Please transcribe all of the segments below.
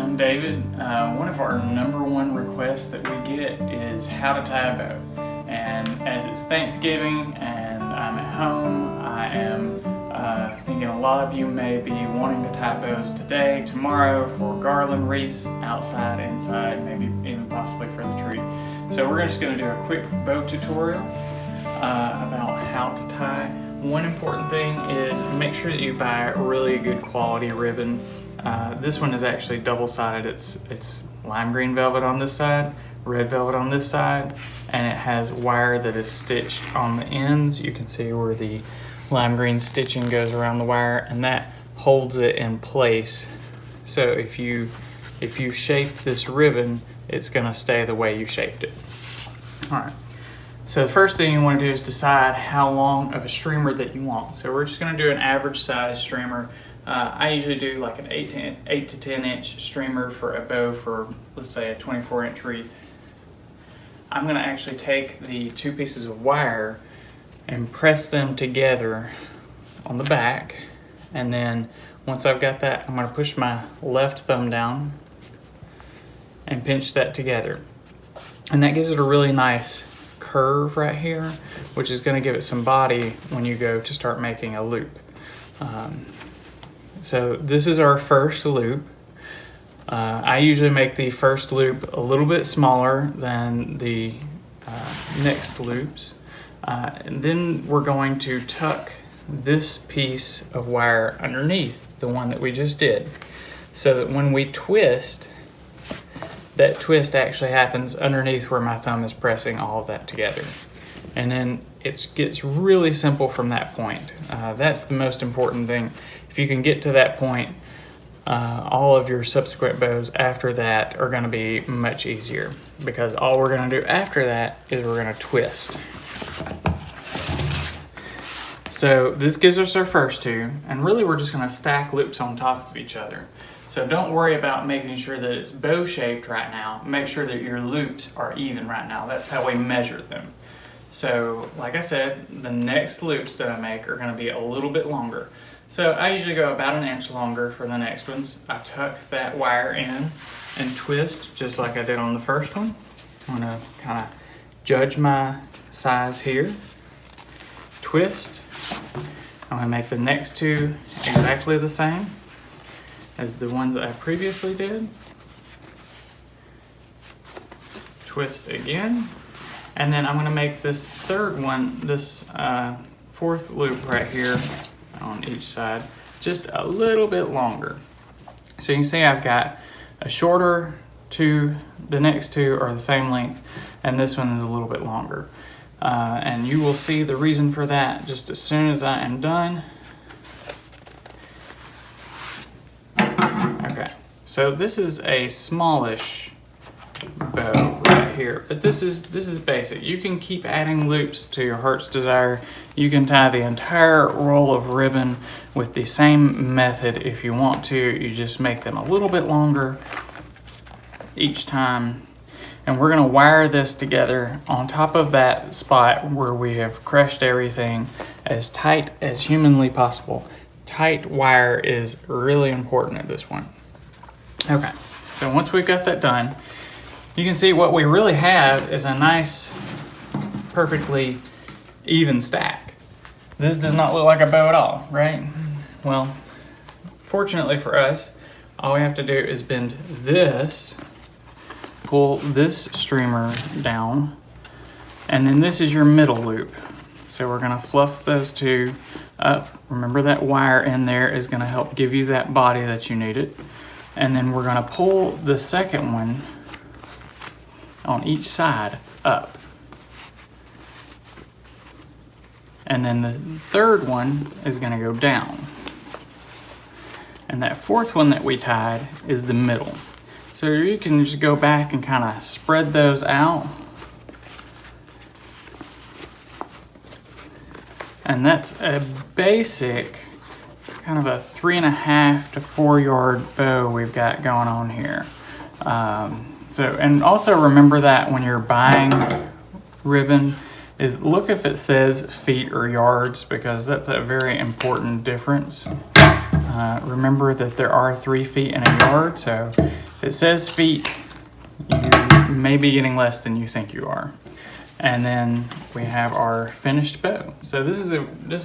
I'm David. One of our #1 requests that we get is how to tie a bow. And as it's Thanksgiving and I'm at home, I am thinking a lot of you may be wanting to tie bows today, tomorrow, for garland wreaths, outside, inside, maybe even possibly for the tree. So we're just going to do a quick bow tutorial about how to tie. One important thing is make sure that you buy really good quality ribbon. This one is actually double-sided. It's lime green velvet on this side, red velvet on this side, and it has wire that is stitched on the ends. You can see where the lime green stitching goes around the wire, and that holds it in place. So if you shape this ribbon, it's going to stay the way you shaped it. All right. So the first thing you want to do is decide how long of a streamer that you want. So we're just going to do an average size streamer. I usually do like an 8 to 10 inch streamer for a bow for, let's say, a 24-inch wreath. I'm going to actually take the two pieces of wire and press them together on the back, and then once I've got that, I'm going to push my left thumb down and pinch that together, and that gives it a really nice curve right here, which is going to give it some body when you go to start making a loop. So this is our first loop. I usually make the first loop a little bit smaller than the next loops. And then we're going to tuck this piece of wire underneath the one that we just did, so that when we twist, that twist actually happens underneath where my thumb is pressing all of that together. And then it gets really simple from that point. That's the most important thing. If you can get to that point, all of your subsequent bows after that are going to be much easier, because all we're going to do after that is we're going to twist. So this gives us our first two, and really we're just going to stack loops on top of each other. So don't worry about making sure that it's bow shaped right now. Make sure that your loops are even right now. That's how we measure them. So like I said, the next loops that I make are going to be a little bit longer. So I usually go about an inch longer for the next ones. I tuck that wire in and twist just like I did on the first one. I'm going to kind of judge my size here. Twist. I'm going to make the next two exactly the same as the ones I previously did. Twist again. And then I'm going to make this third one, this fourth loop right here on each side, just a little bit longer. So you can see I've got a shorter two, the next two are the same length, and this one is a little bit longer. And you will see the reason for that just as soon as I am done. Okay, so this is a smallish bow right here, but this is basic. You can keep adding loops to your heart's desire. You can tie the entire roll of ribbon with the same method if you want to. You just make them a little bit longer each time. And we're going to wire this together on top of that spot where we have crushed everything as tight as humanly possible. Tight wire is really important at this point. Okay, so once we've got that done, you can see what we really have is a nice, perfectly even stack. This does not look like a bow at all, right? Well, fortunately for us, all we have to do is bend this, pull this streamer down, and then this is your middle loop. So we're going to fluff those two up. Remember that wire in there is going to help give you that body that you needed. And then we're going to pull the second one on each side up. And then the third one is going to go down. And that fourth one that we tied is the middle. So you can just go back and kind of spread those out. And that's a basic kind of a 3.5 to 4 yard bow we've got going on here. And also remember that when you're buying ribbon, is look if it says feet or yards, because that's a very important difference. Remember that there are 3 feet in a yard, so If it says feet, you may be getting less than you think you are. And then we have our finished bow. So this is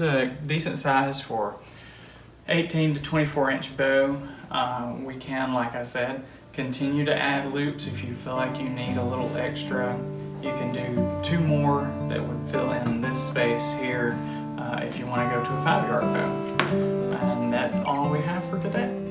a decent size for 18 to 24 inch bow. We can, like I said, continue to add loops if you feel like you need a little extra. You can do 2 more that would fill in this space here if you want to go to a 5-yard bow. And that's all we have for today.